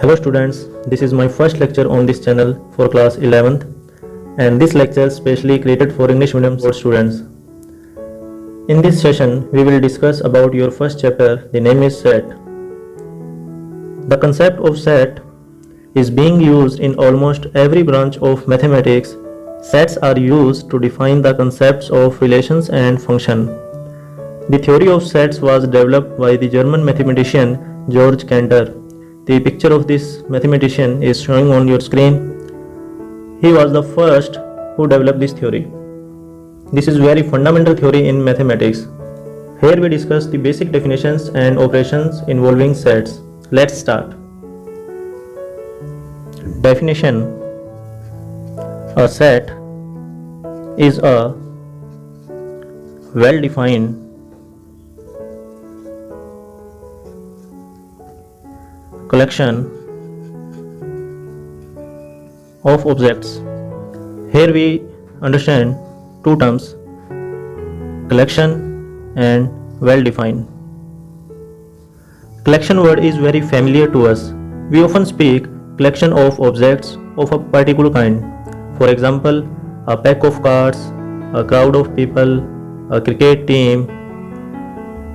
Hello students, this is my first lecture on this channel for class 11th and this lecture is specially created for English medium students. In this session, we will discuss about your first chapter, the name is set. The concept of set is being used in almost every branch of mathematics. Sets are used to define the concepts of relations and function. The theory of sets was developed by the German mathematician Georg Cantor. The picture of this mathematician is showing on your screen. He was the first who developed this theory. This is very fundamental theory in mathematics. Here we discuss the basic definitions and operations involving sets. Let's start. Definition: a set is a well-defined collection of objects. Here we understand two terms, collection and well-defined. Collection word is very familiar to us. We often speak collection of objects of a particular kind. For example, a pack of cards, a crowd of people, a cricket team.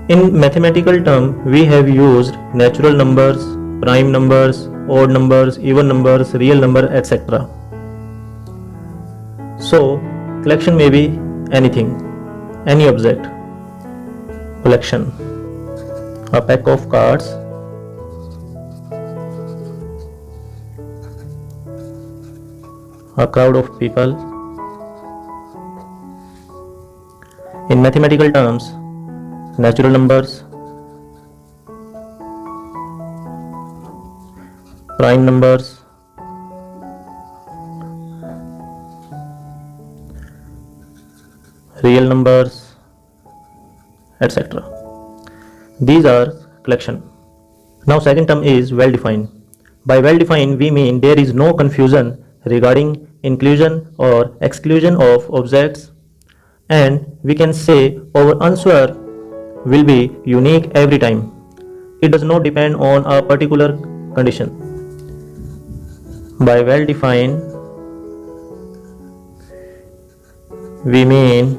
In mathematical terms, we have used natural numbers, prime numbers, odd numbers, even numbers, real number, etc. So, collection may be anything, any object. Collection: a pack of cards, a crowd of people. In mathematical terms, natural numbers, prime numbers, real numbers, etc. These are collection. Now second term is well-defined. By well-defined we mean there is no confusion regarding inclusion or exclusion of objects, and we can say our answer will be unique every time. It does not depend on a particular condition. By well-defined, we mean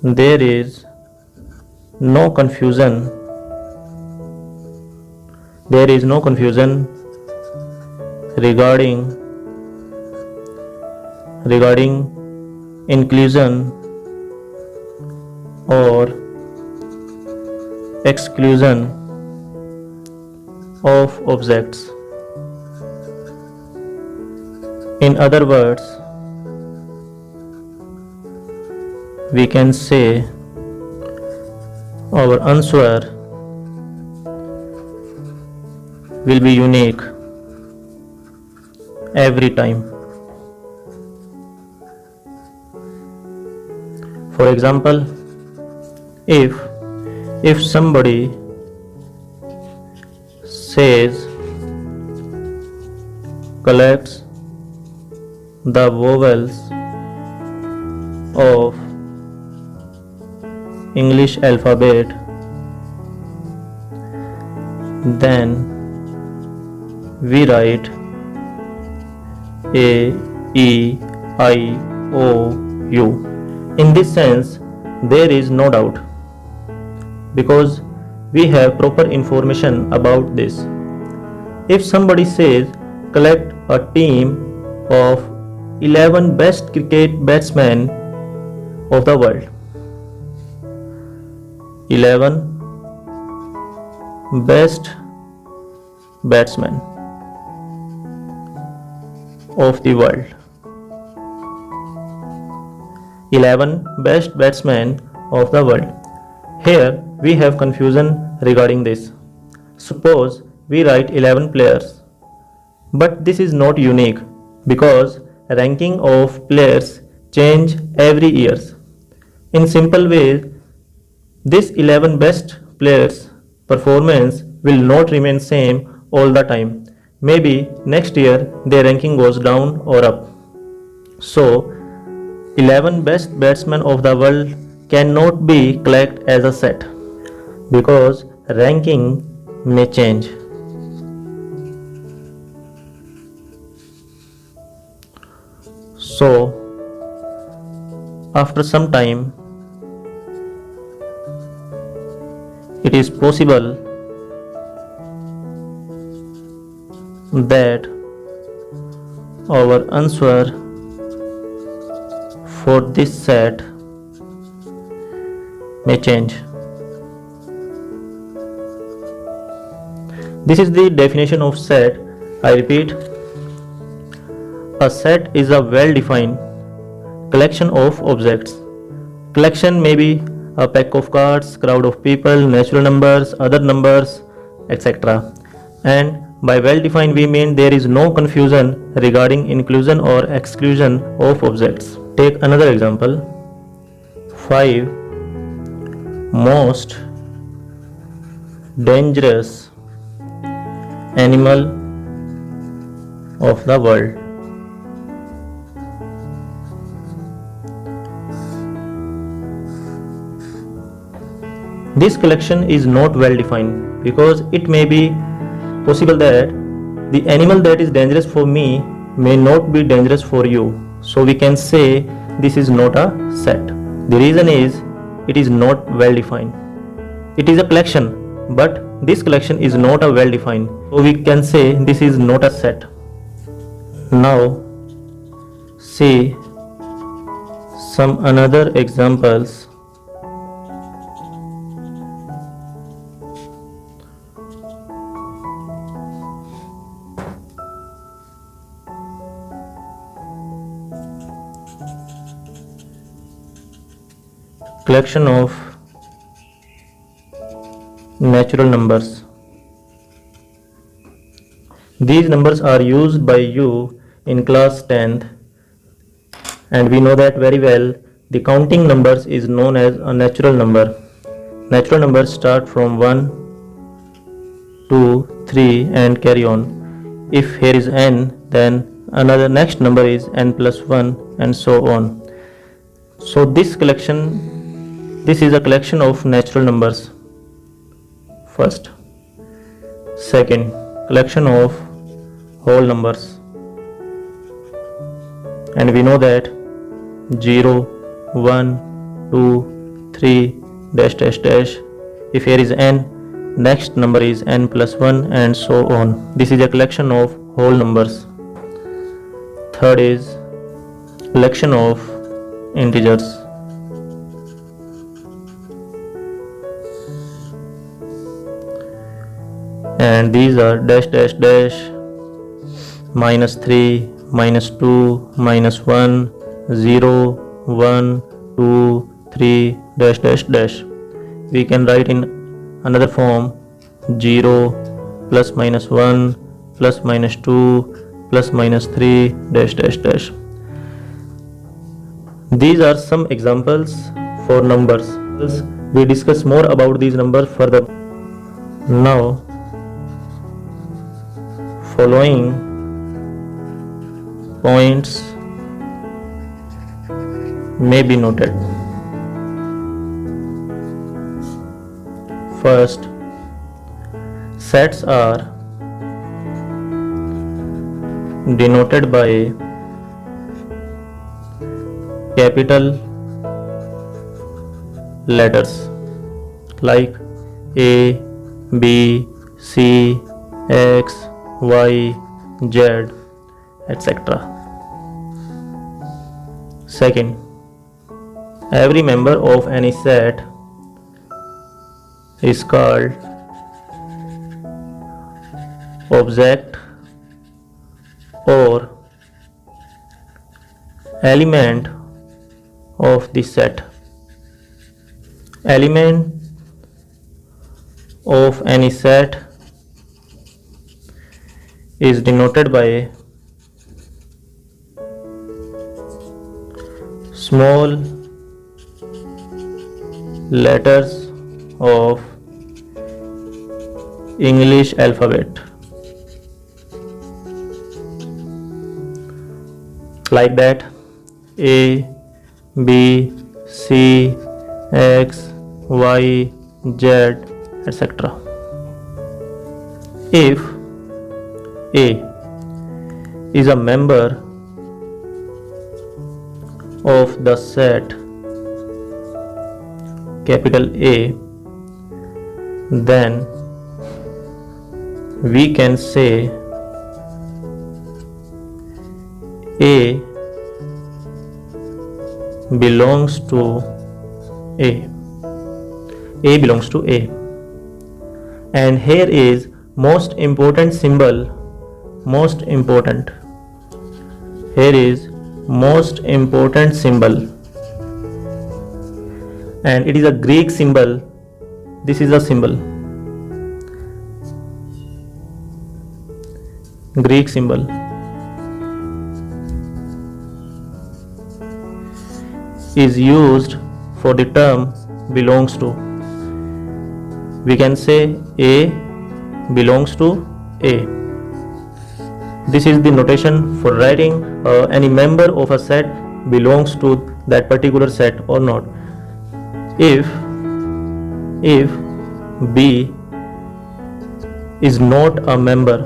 there is no confusion. There is no confusion regarding inclusion or exclusion of objects. In other words, we can say our answer will be unique every time. For example, if somebody says collects the vowels of English alphabet, then we write A, E, I, O, U. In this sense, there is no doubt, because we have proper information about this. If somebody says collect a team of 11 best cricket batsmen of the world, 11 best batsmen of the world, 11 best batsmen of the world. Here we have confusion regarding this. Suppose we write 11 players, but this is not unique because ranking of players change every year. In simple way, this 11 best players performance will not remain same all the time. Maybe next year their ranking goes down or up. So 11 best batsmen of the world cannot be collected as a set, because ranking may change. So, after some time, it is possible that our answer for this set may change. This is the definition of set. I repeat, a set is a well-defined collection of objects. Collection may be a pack of cards, crowd of people, natural numbers, other numbers, etc. And by well-defined we mean there is no confusion regarding inclusion or exclusion of objects. Take another example. 5 most dangerous animal of the world. This collection is not well defined because it may be possible that the animal that is dangerous for me may not be dangerous for you. So we can say this is not a set. The reason is it is not well defined. It is a collection, but this collection is not a well defined. So we can say this is not a set. Now see some another examples. Collection of natural numbers. These numbers are used by you in class 10th, and we know that very well. The counting numbers is known as a natural number. Natural numbers start from 1, 2, 3 and carry on. If here is n, then another next number is n plus 1 and so on. So this is a collection of natural numbers. First. Second, collection of whole numbers. And we know that 0, 1, 2, 3, dash dash dash. If here is n, next number is n plus 1 and so on. This is a collection of whole numbers. Third is collection of integers. And these are dash dash dash, minus 3, minus 2, minus 1, 0, 1, 2, 3, dash dash dash. We can write in another form 0 plus minus 1 plus minus 2 plus minus 3 dash dash dash. These are some examples for numbers. We discuss more about these numbers further. Now following points may be noted. First, sets are denoted by capital letters like A, B, C, X, Y, Z, etc. Second, every member of any set is called object or element of the set. Element of any set is denoted by small letters of English alphabet like that: A, B, C, X, Y, Z, etc. If A is a member of the set capital A, then we can say A belongs to A. A belongs to A. And here is most important symbol, most important. Here is most important symbol, and it is a Greek symbol. This is a symbol, Greek symbol. Is used for the term belongs to. We can say A belongs to A. This is the notation for writing any member of a set belongs to that particular set or not. If B is not a member,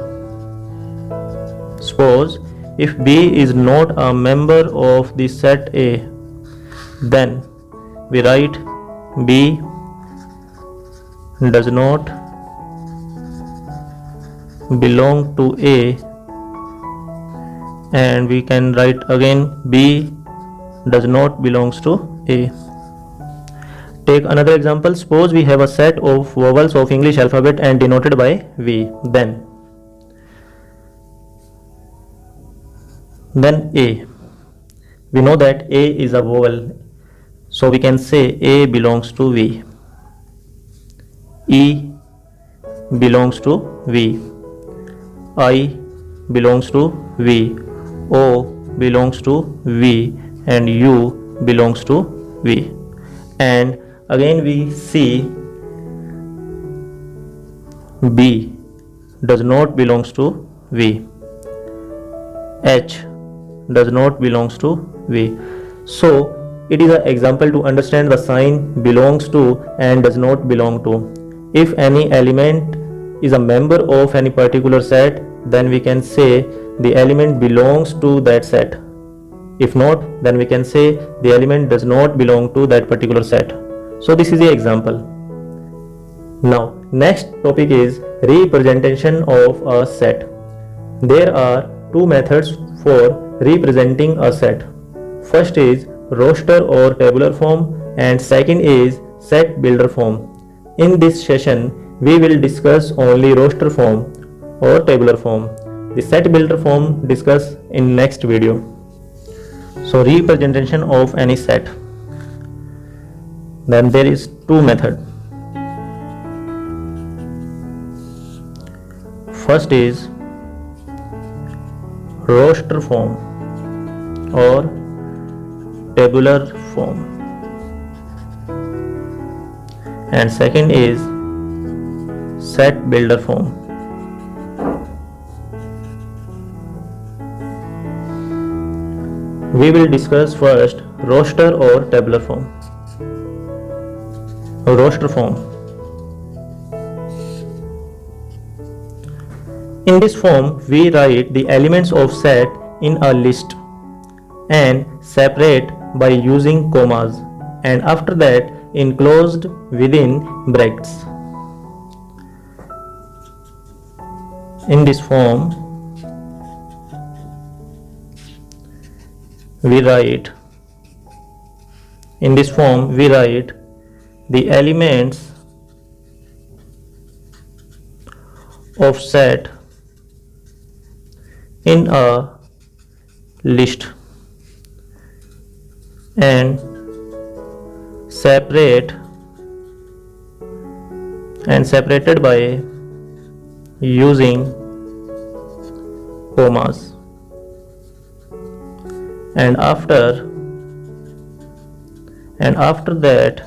suppose if B is not a member of the set A, then we write B does not belong to A, and we can write again B does not belongs to A. Take another example. Suppose we have a set of vowels of English alphabet and denoted by V. Then A. We know that A is a vowel, so we can say A belongs to V. E belongs to V. I belongs to V. O belongs to V, and U belongs to V. And again we see B does not belongs to V. H does not belongs to V. So it is an example to understand the sign belongs to and does not belong to. If any element is a member of any particular set, then we can say the element belongs to that set. If not, then we can say the element does not belong to that particular set. So this is the example. Now next topic is representation of a set. There are two methods for representing a set. First is roster or tabular form, and second is set builder form. In this session we will discuss only roster form or tabular form. The set builder form discuss in next video. So representation of any set. Then there is two method. First is roster form or tabular form, and second is set builder form. We will discuss first roster or tabular form. Roster form. In this form, we write the elements of set in a list and separate by using commas, and after that enclosed within brackets. In this form, we write the elements of set in a list and separated by using commas, and after that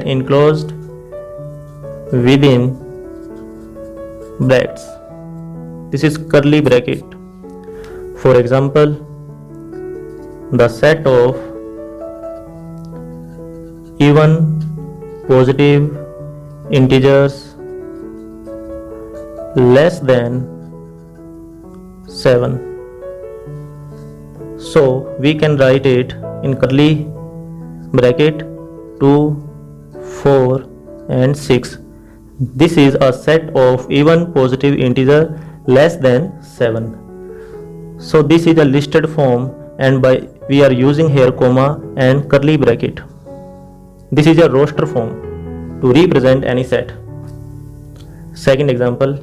enclosed within brackets. This is curly bracket. For example, the set of even positive integers less than 7. So we can write it in curly bracket 2, 4 and 6. This is a set of even positive integer less than 7. So this is a listed form, and we are using here comma and curly bracket. This is a roster form to represent any set. Second example,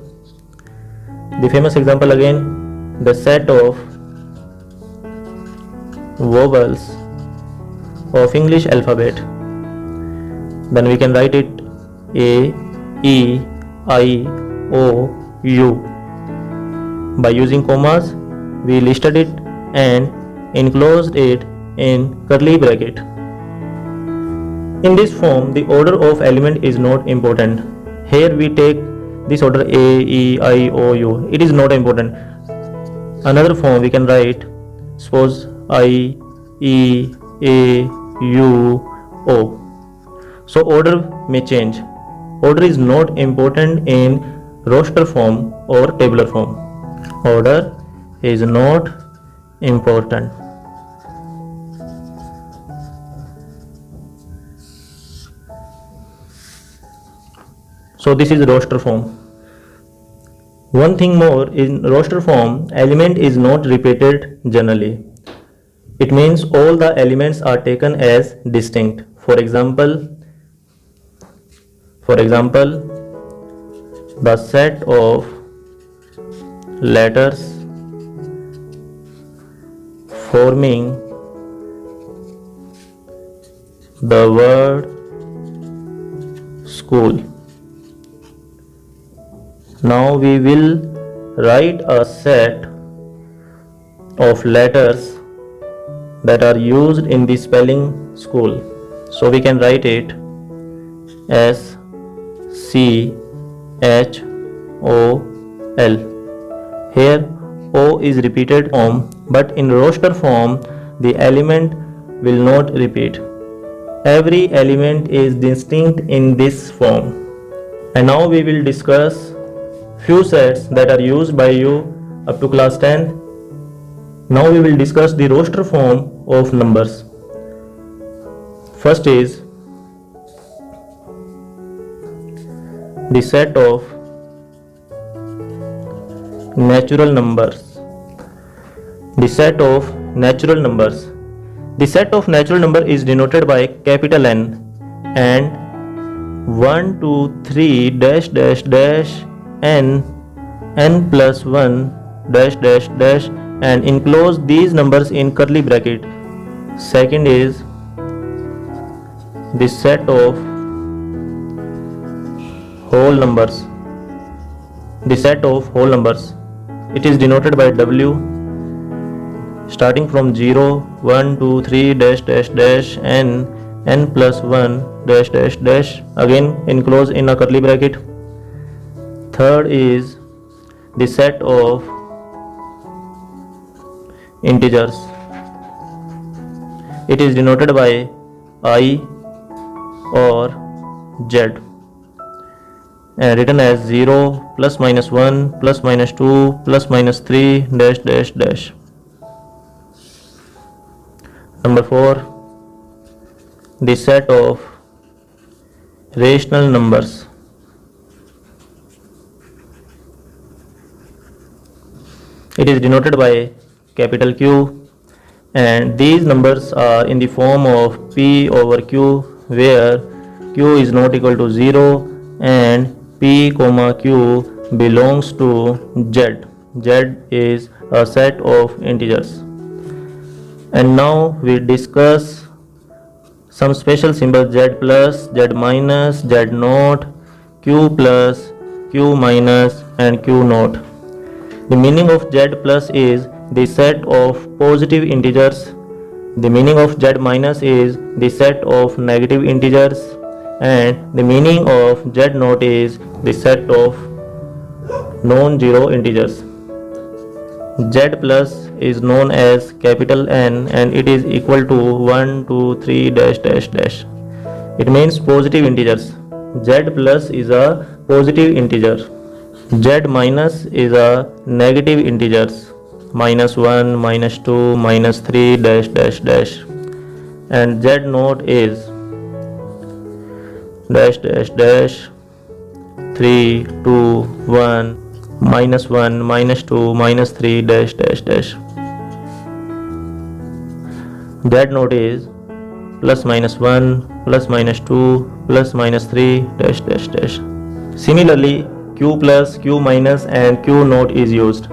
the famous example again, the set of vowels of English alphabet. Then we can write it A, E, I, O, U. By using commas, we listed it and enclosed it in curly bracket. In this form, the order of element is not important. Here we take this order A, E, I, O, U. It is not important. Another form we can write, suppose I, E, A, U, O. So order may change. Order is not important in roster form or tabular form. Order is not important. So this is roster form. One thing more, in roster form, element is not repeated generally. It means all the elements are taken as distinct. For example, the set of letters forming the word school. Now we will write a set of letters that are used in the spelling school. So we can write it as C H O L. Here O is repeated form, but in roster form the element will not repeat. Every element is distinct in this form. And now we will discuss few sets that are used by you up to class 10. Now we will discuss the roster form of numbers. First is the set of natural numbers. The set of natural numbers. The set of natural number is denoted by capital N and 1, 2, 3 dash dash dash n, n plus 1 dash dash dash, and enclose these numbers in curly bracket. Second is the set of whole numbers. The set of whole numbers. It is denoted by W, starting from 0, 1, 2, 3 dash dash dash n, n plus 1 dash dash dash, again enclose in a curly bracket. Third is the set of integers. It is denoted by I or Z and written as 0 plus minus 1 plus minus 2 plus minus 3 dash dash dash. Number 4, the set of rational numbers. It is denoted by capital Q, and these numbers are in the form of P over Q, where Q is not equal to 0 and P comma Q belongs to Z. Z is a set of integers. And now we discuss some special symbols: Z plus, Z minus, Z naught, Q plus, Q minus and Q naught. The meaning of Z plus is the set of positive integers. The meaning of Z minus is the set of negative integers, and the meaning of Z naught is the set of non-zero integers. Z plus is known as capital N and it is equal to 1, 2, 3 dash dash dash. It means positive integers. Z plus is a positive integer. Z minus is a negative integers. -1, -2, -3, dash dash dash. And Z naught is dash dash dash 3, 2, 1, -1, -2, -3, dash dash dash. Z naught is +-1, +-2, +-3, dash dash dash. Similarly, Q plus, Q minus and Q naught is used.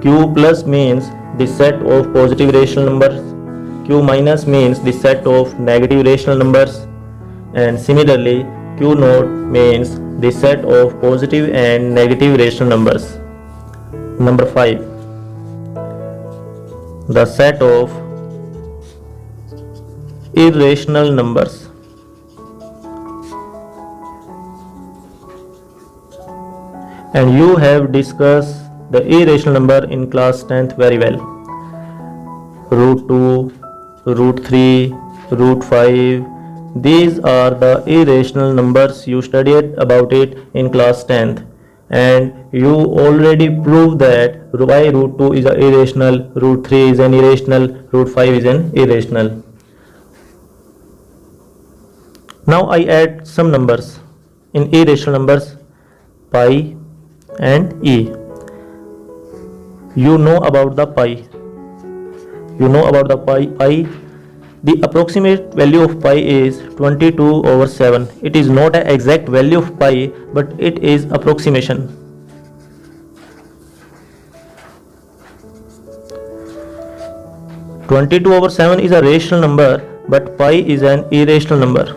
Q plus means the set of positive rational numbers. Q minus means the set of negative rational numbers. And similarly, Q naught means the set of positive and negative rational numbers. Number 5. The set of irrational numbers. And you have discussed the irrational number in class 10th very well. √2, √3, √5. These are the irrational numbers. You studied about it in class 10th. And you already proved that why √2 is an irrational, √3 is an irrational, √5 is an irrational. Now I add some numbers in irrational numbers, pi and e. You know about the pi. The approximate value of pi is 22/7. It is not an exact value of pi, but it is approximation. (22/7) is a rational number, but pi is an irrational number.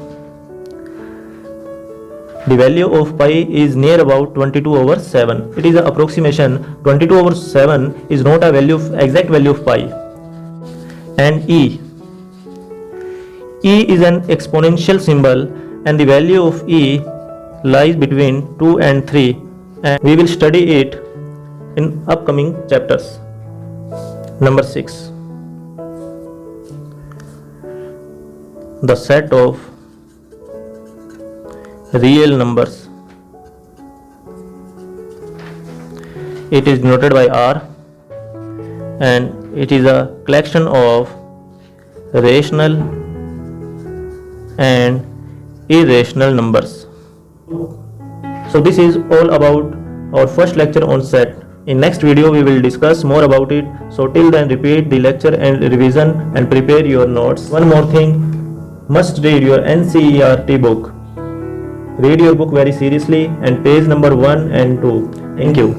The value of pi is near about 22/7. It is an approximation. 22/7 is not a exact value of pi. And e. E is an exponential symbol, and the value of e lies between 2 and 3, and we will study it in upcoming chapters. Number 6. The set of real numbers. It is denoted by R, and it is a collection of rational and irrational numbers. So this is all about our first lecture on set. In next video we will discuss more about it. So till then, repeat the lecture and revision and prepare your notes. One more thing, must read your NCERT book. Read your book very seriously and page number 1 and 2. Thank you.